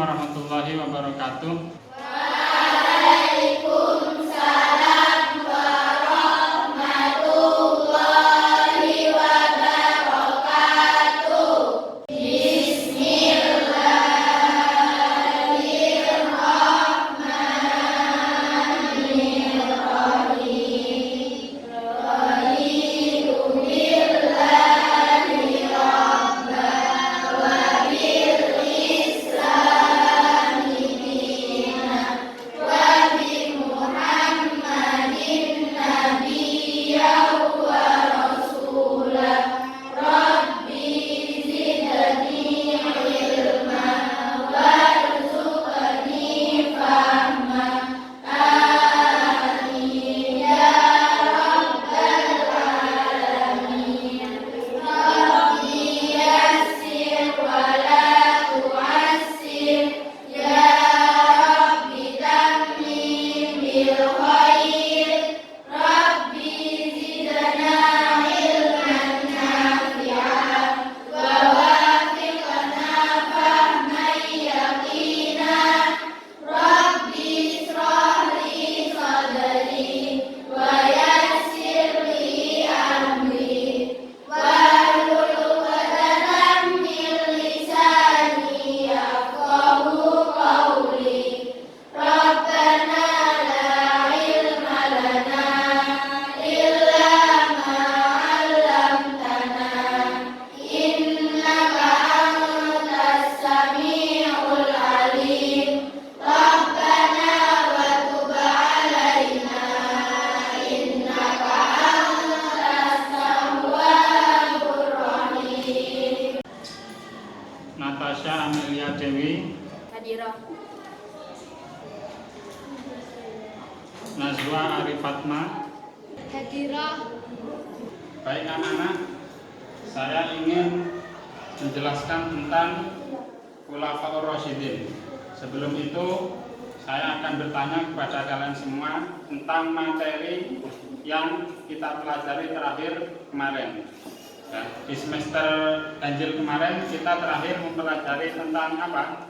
warahmatullahi wabarakatuh. Waalaikumsalam warahmatullahi wabarakatuh. Bismillahirrahmanirrahim. Raditu billahi rabban wa bil islami dinan wa bi Muhammadin nabiyyan wa rasulan. Rabbi zidni ilman warzuqni fahman. Amin ya rabbal alamin. Rabbi yassir wa la tu'assir. Ya Rabbi tammim bil khair. Rabbi zidna ilman nafi'an wa wafiqna fahman yaqinan. Rabbi israh li sadri wa yassir li amri wahlul 'uqdatam min lisani yafqahu qawli. Rabbana la ilma lana illa ma 'allamtana innaka antas sami'ul 'alim. Rabbana wa tub 'alaina innaka antas tawwabur rahim. Natasha Amelia Dewi, Hadirah. Nazwa Arifatma. Hadirah. Baik anak-anak, saya ingin menjelaskan tentang Khulafaur Rasyidin. Sebelum itu, saya akan bertanya kepada kalian semua tentang materi yang kita pelajari terakhir kemarin. Ya, di semester ganjil kemarin kita terakhir mempelajari tentang apa?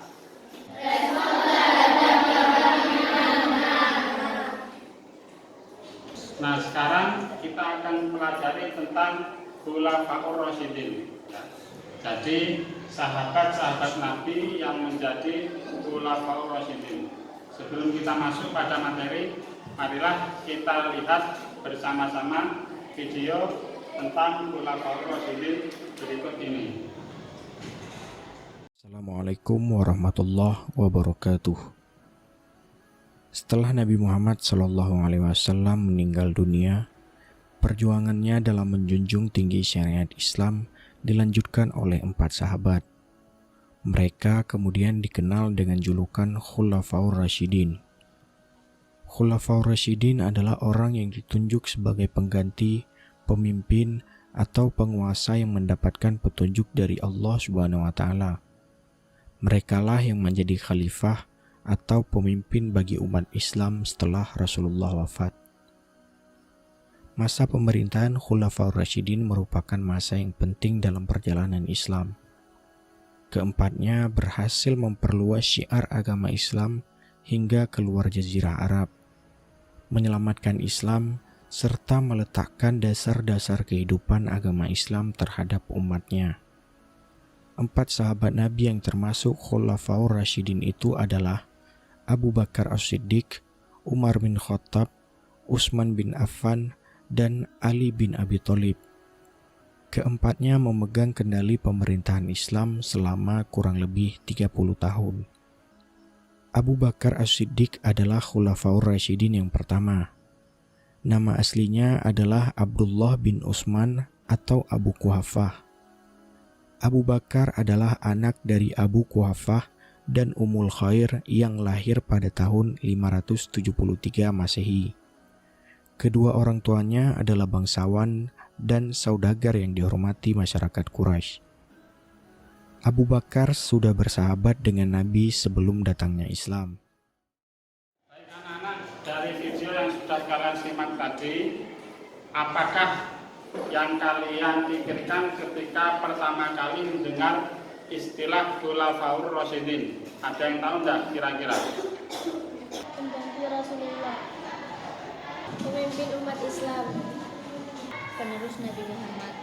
Nah, sekarang kita akan mempelajari tentang Khulafaur Rasyidin. Ya. Jadi, sahabat-sahabat Nabi yang menjadi Khulafaur Rasyidin. Sebelum kita masuk pada materi, marilah kita lihat bersama-sama video tentang Khulafaur Rasyidin berikut ini. Assalamualaikum warahmatullahi wabarakatuh. Setelah Nabi Muhammad SAW meninggal dunia, perjuangannya dalam menjunjung tinggi syariat Islam dilanjutkan oleh 4 sahabat. Mereka kemudian dikenal dengan julukan Khulafaur Rasyidin. Khulafaur Rasyidin adalah orang yang ditunjuk sebagai pengganti, pemimpin, atau penguasa yang mendapatkan petunjuk dari Allah Subhanahu wa Ta'ala. Merekalah yang menjadi khalifah atau pemimpin bagi umat Islam setelah Rasulullah wafat. Masa pemerintahan Khulafaur Rasyidin merupakan masa yang penting dalam perjalanan Islam. Keempatnya berhasil memperluas syiar agama Islam hingga keluar Jazirah Arab, menyelamatkan Islam, serta meletakkan dasar-dasar kehidupan agama Islam terhadap umatnya. 4 sahabat Nabi yang termasuk Khulafaur Rasyidin itu adalah Abu Bakar As-Siddiq, Umar bin Khattab, Utsman bin Affan, dan Ali bin Abi Thalib. Keempatnya memegang kendali pemerintahan Islam selama kurang lebih 30 tahun. Abu Bakar As-Siddiq adalah Khulafaur Rasyidin yang pertama. Nama aslinya adalah Abdullah bin Utsman atau Abu Quhafah. Abu Bakar adalah anak dari Abu Quhafah dan Ummul Khair yang lahir pada tahun 573 Masehi. Kedua orang tuanya adalah bangsawan dan saudagar yang dihormati masyarakat Quraisy. Abu Bakar sudah bersahabat dengan Nabi sebelum datangnya Islam. Baik anak-anak, dari video yang sudah kalian simak tadi, apakah yang kalian pikirkan ketika pertama kali mendengar istilah Khulafaur Rasyidin? Ada yang tahu enggak kira-kira? Pengganti Rasulullah, pemimpin umat Islam, penerus Nabi Muhammad.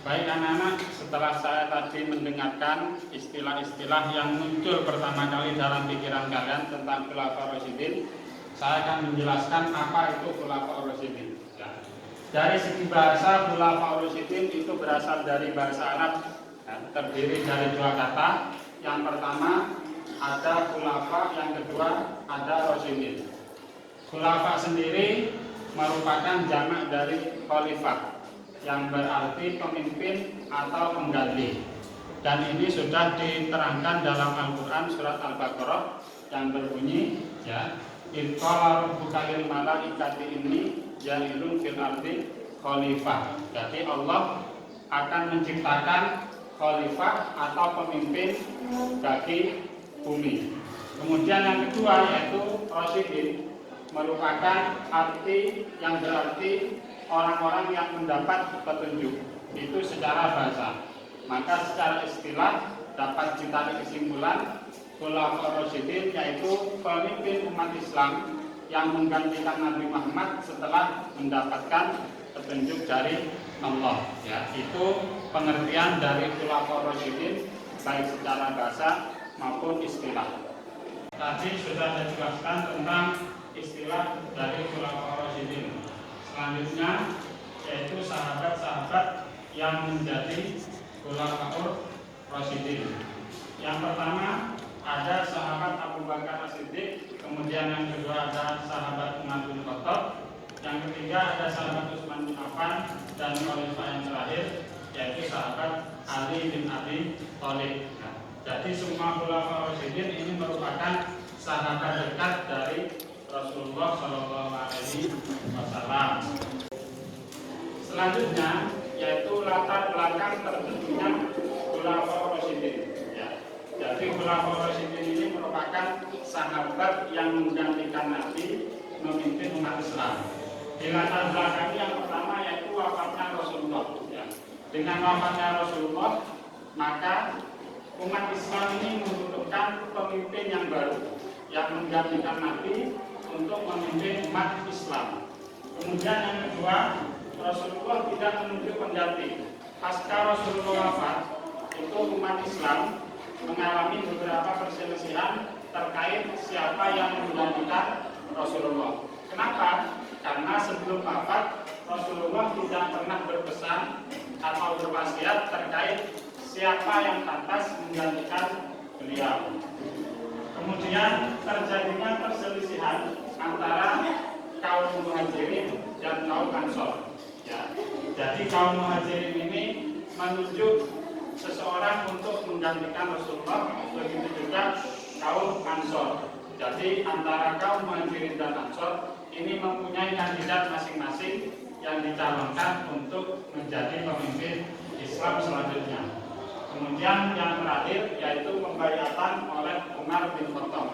Baik anak-anak, setelah saya tadi mendengarkan istilah-istilah yang muncul pertama kali dalam pikiran kalian tentang Khulafaur Rasyidin, saya akan menjelaskan apa itu Khulafaur Rasyidin. Ya. Dari segi bahasa, Khulafaur Rasyidin itu berasal dari bahasa Arab, ya, terdiri dari dua kata. Yang pertama ada khulafa, yang kedua ada Rasyidin. Khulafa sendiri merupakan jamak dari khalifah, yang berarti pemimpin atau pengganti. Dan ini sudah diterangkan dalam Al-Quran surat Al-Baqarah yang berbunyi, ya, Qala rabbuka lil malaikati inni ja'ilun fil ardi khalifah. Jadi Allah akan menciptakan khalifah atau pemimpin bagi bumi. Kemudian yang kedua yaitu Rasyidin, merupakan arti yang berarti orang-orang yang mendapat petunjuk. Itu secara bahasa. Maka secara istilah dapat ditarik kesimpulan Khulafaur Rasyidin yaitu pemimpin umat Islam yang menggantikan Nabi Muhammad setelah mendapatkan petunjuk dari Allah. Ya, itu pengertian dari Khulafaur Rasyidin baik secara bahasa maupun istilah. Tadi sudah saya jelaskan tentang istilah dari Khulafaur Rasyidin. Selanjutnya yaitu sahabat-sahabat yang menjadi Khulafaur Rasyidin. Yang pertama ada sahabat Abu Bakar As-Siddiq, kemudian yang kedua ada sahabat Umar bin Khattab, yang ketiga ada sahabat Utsman bin Affan, dan khalifah yang terakhir yaitu sahabat Ali bin Abi Thalib. Nah, jadi semua Khulafaur Rasyidin ini merupakan sahabat dekat dari Rasulullah Shallallahu Alaihi Wasallam. Selanjutnya yaitu latar belakang terbentuknya Khulafaur Rasyidin. Ya. Jadi Khulafaur Rasyidin ini merupakan sahabat yang menggantikan Nabi memimpin umat Islam. Di latar belakang yang pertama yaitu wafatnya Rasulullah. Ya. Dengan wafatnya Rasulullah, maka umat Islam ini membutuhkan pemimpin yang baru yang menggantikan Nabi untuk memimpin umat Islam. Kemudian yang kedua, Rasulullah tidak menunjuk pengganti. Pasca Rasulullah wafat, itu umat Islam mengalami beberapa perselisihan terkait siapa yang menggantikan Rasulullah. Kenapa? Karena sebelum wafat, Rasulullah tidak pernah berpesan atau berwasiat terkait siapa yang pantas menggantikan beliau. Kemudian terjadinya perselisihan antara kaum Muhajirin dan kaum Ansor. Ya. Jadi kaum Muhajirin ini menunjuk seseorang untuk menggantikan Rasulullah, begitu juga kaum Ansor. Jadi antara kaum Muhajirin dan Ansor ini mempunyai kandidat masing-masing yang dicalonkan untuk menjadi pemimpin Islam selanjutnya. Kemudian yang terakhir yaitu pembayatan oleh Umar bin Khattab.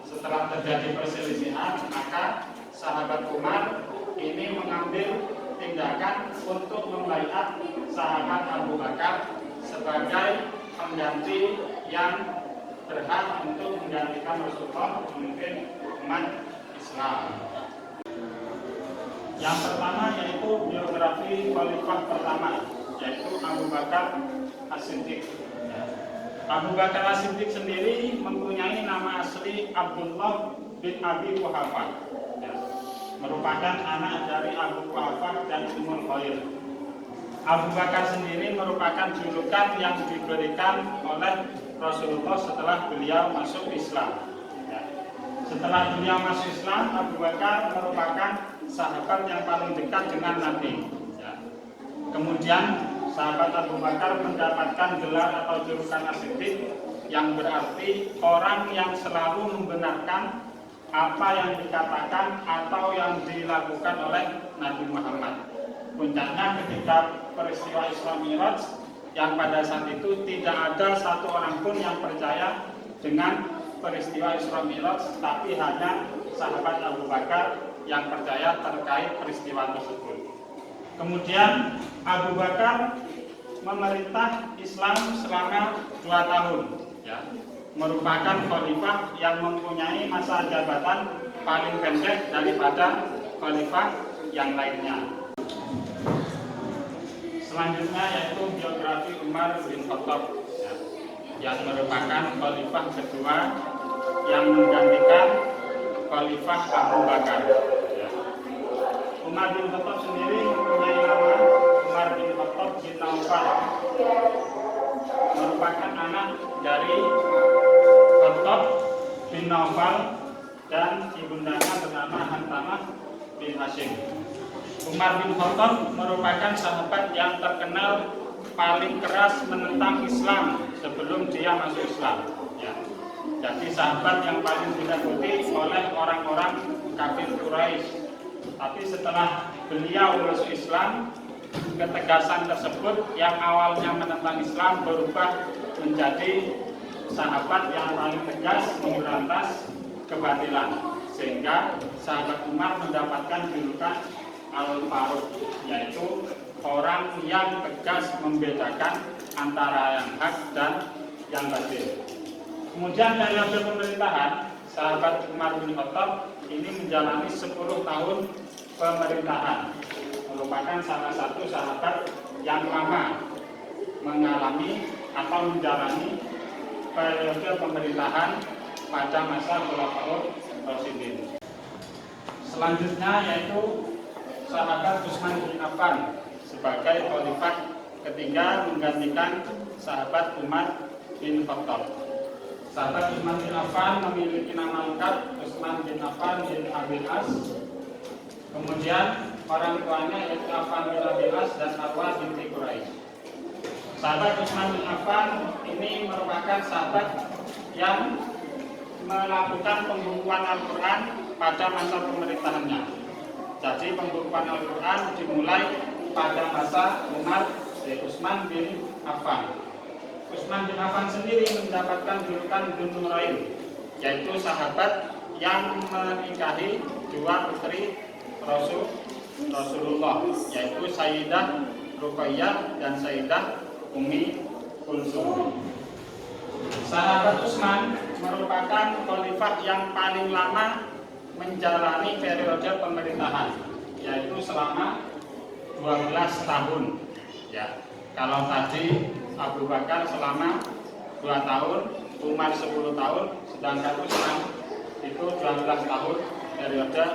Setelah terjadi perselisihan, maka sahabat Umar ini mengambil tindakan untuk membayat sahabat Abu Bakar sebagai pengganti yang berhak untuk menggantikan Rasulullah memimpin umat Islam. Yang pertama yaitu biografi khalifah pertama, yaitu Abu Bakar As-Siddiq. Abu Bakar As-Siddiq sendiri mempunyai nama asli Abdullah bin Abi Quhafah, merupakan anak dari Abu Quhafah dan Ummul Khair. Abu Bakar sendiri merupakan julukan yang diberikan oleh Rasulullah setelah beliau masuk Islam. Setelah beliau masuk Islam, Abu Bakar merupakan sahabat yang paling dekat dengan Nabi. Kemudian sahabat Abu Bakar mendapatkan gelar atau julukan As-Siddiq, yang berarti orang yang selalu membenarkan apa yang dikatakan atau yang dilakukan oleh Nabi Muhammad. Puncaknya ketika peristiwa Isra Mi'raj, yang pada saat itu tidak ada satu orang pun yang percaya dengan peristiwa Isra Mi'raj, tapi hanya sahabat Abu Bakar yang percaya terkait peristiwa tersebut. Kemudian Abu Bakar memerintah Islam selama 2 tahun, ya, merupakan khalifah yang mempunyai masa jabatan paling pendek daripada khalifah yang lainnya. Selanjutnya yaitu biografi Umar bin Khattab, ya, yang merupakan khalifah kedua yang menggantikan khalifah Abu Bakar. Ya. Umar bin Khattab sendiri mempunyai nama Umar bin Khattab bin Naufal, merupakan anak dari Khattab bin Naufal dan ibundanya bernama Hantamah bin Hashim. Umar bin Khattab merupakan sahabat yang terkenal paling keras menentang Islam sebelum dia masuk Islam. Ya. Jadi sahabat yang paling ditakuti oleh orang-orang kafir Quraisy. Tapi setelah beliau masuk Islam, ketegasan tersebut yang awalnya menentang Islam berubah menjadi sahabat yang paling tegas memberantas kebatilan, sehingga sahabat Umar mendapatkan julukan Al-Faruq, yaitu orang yang tegas membedakan antara yang hak dan yang batil. Kemudian periode pemerintahan sahabat Umar bin Khattab ini menjalani 10 tahun pemerintahan, merupakan salah satu sahabat yang lama mengalami atau menjalani periode pemerintahan pada masa Khulafaur Rasyidin. Selanjutnya yaitu sahabat Utsman bin Affan sebagai khalifah ketiga menggantikan sahabat Umar bin Khattab. Sahabat Utsman bin Affan memiliki nama lengkap Utsman bin Affan bin Abil As. Kemudian orang tuanya yaitu Affan bin Abil As dan Arwah binti Quraisy. Sahabat Utsman bin Affan ini merupakan sahabat yang melakukan pembukuan Al-Quran pada masa pemerintahannya. Jadi pembukuan Al-Quran dimulai pada masa Umar Utsman bin Affan. Utsman bin Affan sendiri mendapatkan julukan Dzun Nurain, yaitu sahabat yang menikahi dua putri Rasulullah, yaitu Sayyidah Ruqayyah dan Sayyidah Ummi Kulsum. Sahabat Utsman merupakan khalifah yang paling lama menjalani periode pemerintahan, yaitu selama 12 tahun. Ya, kalau tadi Abu Bakar selama 2 tahun, Umar 10 tahun, sedangkan Utsman itu 12 tahun periode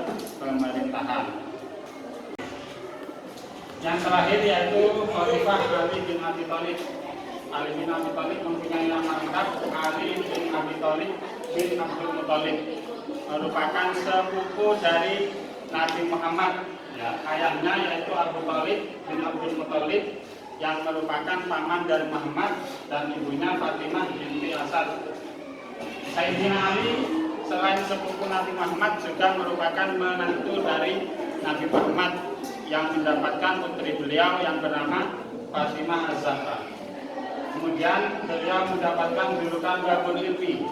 pemerintahan. Yang terakhir yaitu Khalifah Ali bin Abi Thalib. Ali bin Abi Thalib mempunyai nama lengkap Ali bin Abi Thalib bin Abdul Muthalib, merupakan sepupu dari Nabi Muhammad. Ya, ayahnya yaitu Abu Thalib bin Abdul Muthalib yang merupakan paman dari Muhammad, dan ibunya Fatimah binti Asad. Sayyidina Ali selain sepupu Nabi Muhammad juga merupakan menantu dari Nabi Muhammad yang mendapatkan putri beliau yang bernama Fatimah Az-Zahra. Kemudian beliau mendapatkan julukan Babul Ilmi.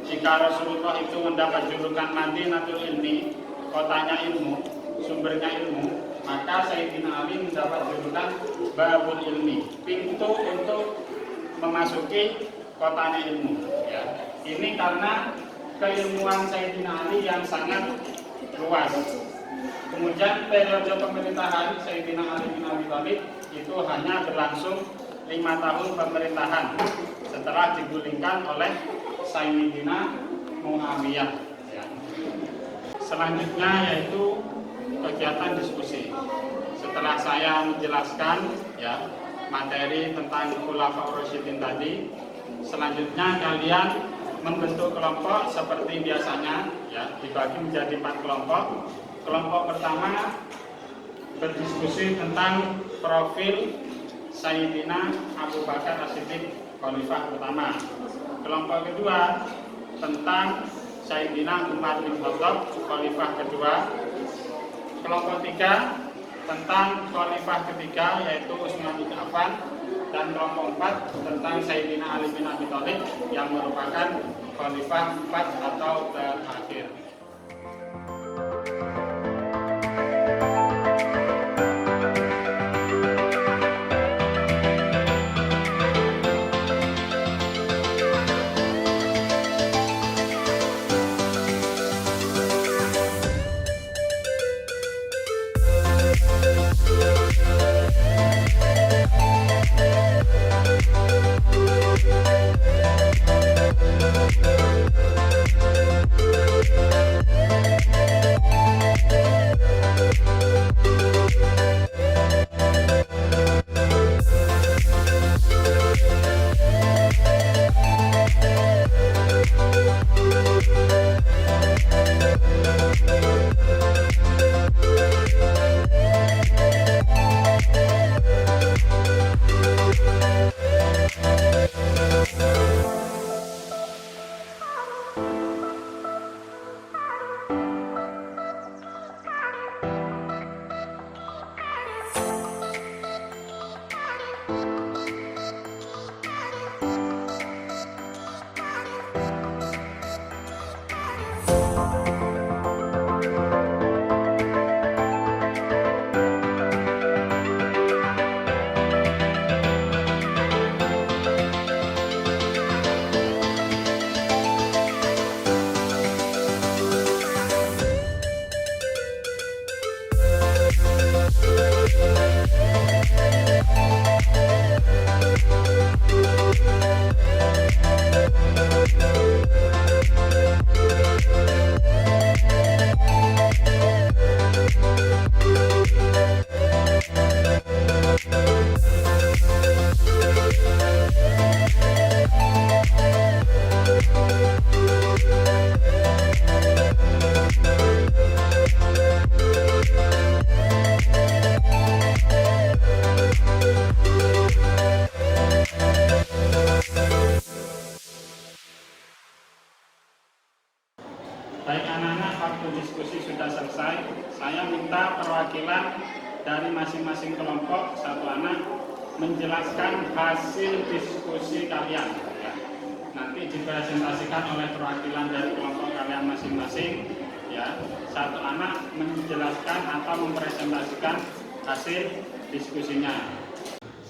Jika Rasulullah itu mendapat julukan Madinatul Ilmi, kotanya ilmu, sumbernya ilmu, maka Sayyidina Ali mendapat julukan Babul Ilmi, pintu untuk memasuki kotanya ilmu. Ya. Ini karena keilmuan Sayyidina Ali yang sangat luas. Kemudian periode pemerintahan Sayyidina Ali bin Abi Thalib itu hanya berlangsung 5 tahun pemerintahan setelah digulingkan oleh Sayyidina Muawiyah. Ya. Selanjutnya yaitu kegiatan diskusi. Setelah saya menjelaskan ya materi tentang Khulafaur Rasyidin tadi, selanjutnya kalian membentuk kelompok seperti biasanya, ya, dibagi menjadi 4 kelompok. Kelompok pertama berdiskusi tentang profil Sayyidina Abu Bakar As-Siddiq, khalifah pertama. Kelompok kedua tentang Sayyidina Umar bin Khattab, khalifah kedua. Kelompok tiga tentang khalifah ketiga yaitu Utsman bin Affan, dan kelompok 4 tentang Sayyidina Ali bin Abi Thalib yang merupakan khalifah 4 atau terakhir. Baik anak-anak, waktu diskusi sudah selesai. Saya minta perwakilan dari masing-masing kelompok, satu anak, menjelaskan hasil diskusi kalian. Ya. Nanti dipresentasikan oleh perwakilan dari kelompok kalian masing-masing. Ya, satu anak menjelaskan atau mempresentasikan hasil diskusinya.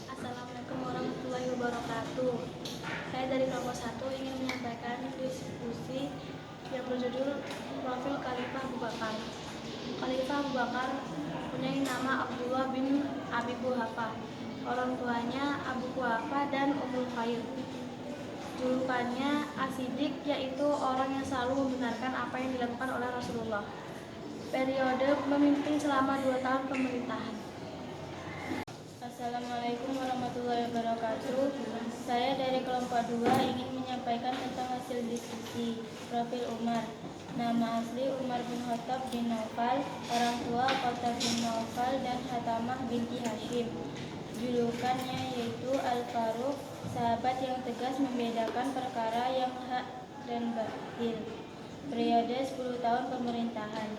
Assalamualaikum warahmatullahi wabarakatuh. Saya dari kelompok 1 ingin menyampaikan diskusi yang berjudul Profil Khalifah Abu Bakar. Khalifah Abu Bakar punya nama Abdullah bin Abi Quhafah. Orang tuanya Abu Quhafah dan Ummul Khair. Julukannya As-Siddiq, yaitu orang yang selalu membenarkan apa yang dilakukan oleh Rasulullah. Periode memimpin selama 2 tahun pemerintahan. Assalamualaikum warahmatullahi wabarakatuh. Saya dari kelompok 2 ingin menyampaikan tentang hasil diskusi. Profil Umar. Nama asli Umar bin Khattab bin Naufal. Orang tua Khattab bin Naufal dan Hatamah binti Hashim. Julukannya yaitu Al-Faruq, sahabat yang tegas membedakan perkara yang hak dan batil. Periode 10 tahun pemerintahan.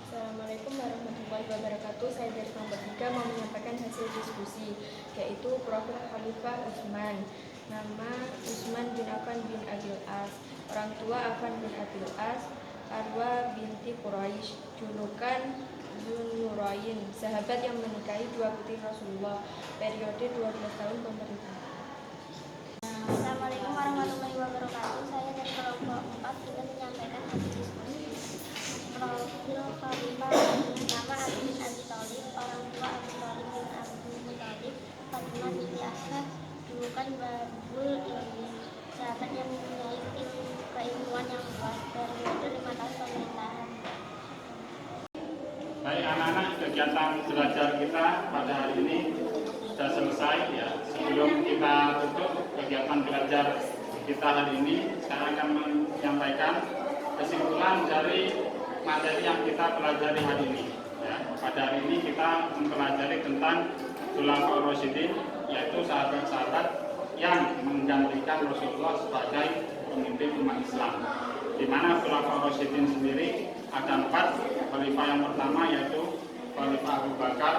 Assalamualaikum warahmatullahi wabarakatuh. Saya dari kelompok 3 mau menyampaikan hasil diskusi, yaitu profil Khalifah Utsman. Nama Utsman bin Affan bin Abil As. Orang tua Affan bin Abil As, Arwa binti Quraisy. Julukan Dzunurain, sahabat yang menikahi 2 putri Rasulullah. Periode 12 tahun pemerintahan. Assalamualaikum warahmatullahi wabarakatuh. Saya dari kelompok 4 ingin menyampaikan hasil diskusi. Profil Khalifah, nama Ali bin Abi Thalib. Orang tua Abu Thalib bin Abdul Muthalib. Fatimah binti Asad. Julukan Babul Ilmi, sahabat yang mempunyai keilmuan yang luas. Periode 5 tahun pemerintahan. Baik anak-anak, kegiatan belajar kita pada hari ini sudah selesai ya. Sebelum kita tutup kegiatan belajar kita hari ini, saya akan menyampaikan kesimpulan dari materi yang kita pelajari hari ini. Ya, pada hari ini kita mempelajari tentang Khulafaur Rasyidin, yaitu sahabat-sahabat yang menggantikan Rasulullah sebagai pemimpin umat Islam. Di mana Khulafaur Rasyidin sendiri ada 4. Khalifah yang pertama yaitu Khalifah Abu Bakar,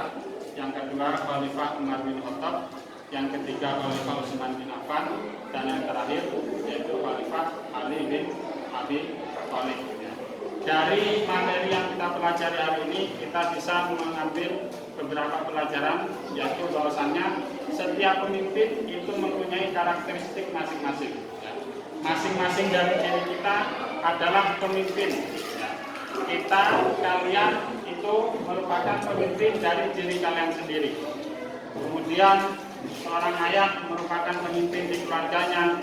yang kedua Khalifah Umar bin Khattab, yang ketiga Khalifah Utsman bin Affan, dan yang terakhir yaitu Khalifah Ali bin Abi Thalib. Dari materi yang kita pelajari hari ini, kita bisa mengambil beberapa pelajaran, yaitu bahwasannya setiap pemimpin itu mempunyai karakteristik masing-masing. Masing-masing dari diri kita adalah pemimpin. Kita, kalian itu merupakan pemimpin dari diri kalian sendiri. Kemudian seorang ayah merupakan pemimpin di keluarganya,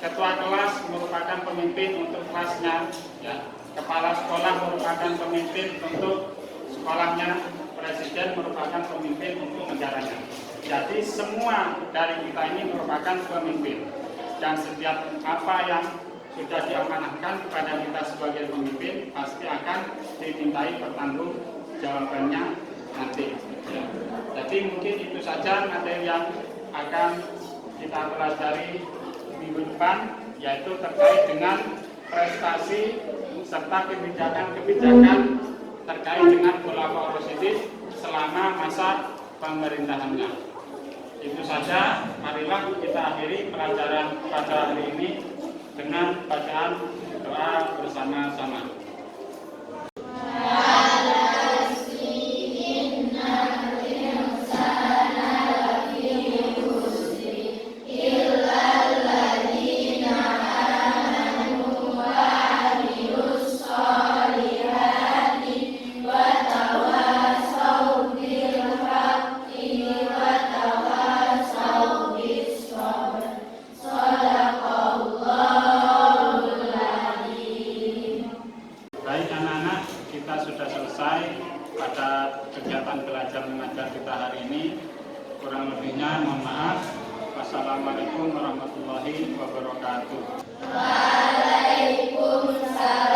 ketua kelas merupakan pemimpin untuk kelasnya, ya. Kepala sekolah merupakan pemimpin untuk sekolahnya, presiden merupakan pemimpin untuk negaranya. Jadi semua dari kita ini merupakan pemimpin, dan setiap apa yang sudah diamanahkan kepada kita sebagai pemimpin pasti akan dimintai pertanggung jawabannya nanti. Ya. Jadi mungkin itu saja materi yang akan kita pelajari minggu depan, yaitu terkait dengan prestasi serta kebijakan-kebijakan terkait dengan Khulafaur Rasyidin selama masa pemerintahannya. saja, marilah kita akhiri pelajaran pada hari ini dengan bacaan doa bersama-sama. Baik anak-anak, kita sudah selesai pada kegiatan belajar mengajar kita hari ini. Kurang lebihnya mohon maaf. Wassalamualaikum warahmatullahi wabarakatuh. Waalaikumsalam.